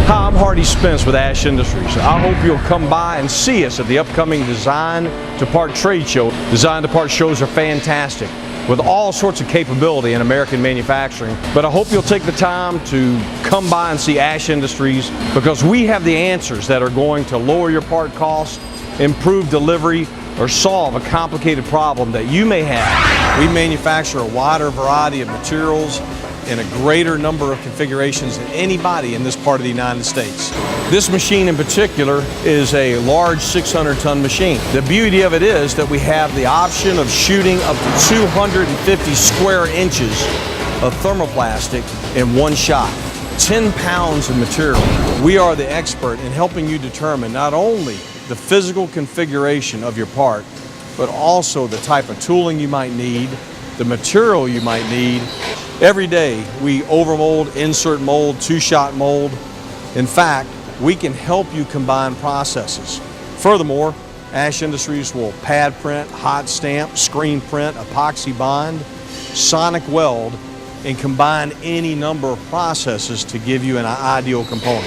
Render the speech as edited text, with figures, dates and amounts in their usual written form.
Hi, I'm Hardy Spence with Ash Industries. I hope you'll come by and see us at the upcoming Design-to-Part trade show. Design-to-Part shows are fantastic with all sorts of capability in American manufacturing, but I hope you'll take the time to come by and see Ash Industries, because we have the answers that are going to lower your part costs, improve delivery, or solve a complicated problem that you may have. We manufacture a wider variety of materials in a greater number of configurations than anybody in this part of the United States. This machine in particular is a large 600-ton machine. The beauty of it is that we have the option of shooting up to 250 square inches of thermoplastic in one shot. 10 pounds of material. We are the expert in helping you determine not only the physical configuration of your part, but also the type of tooling you might need, the material you might need. Every day we overmold, insert mold, two-shot mold. In fact, we can help you combine processes. Furthermore, Ash Industries will pad print, hot stamp, screen print, epoxy bond, sonic weld, and combine any number of processes to give you an ideal component.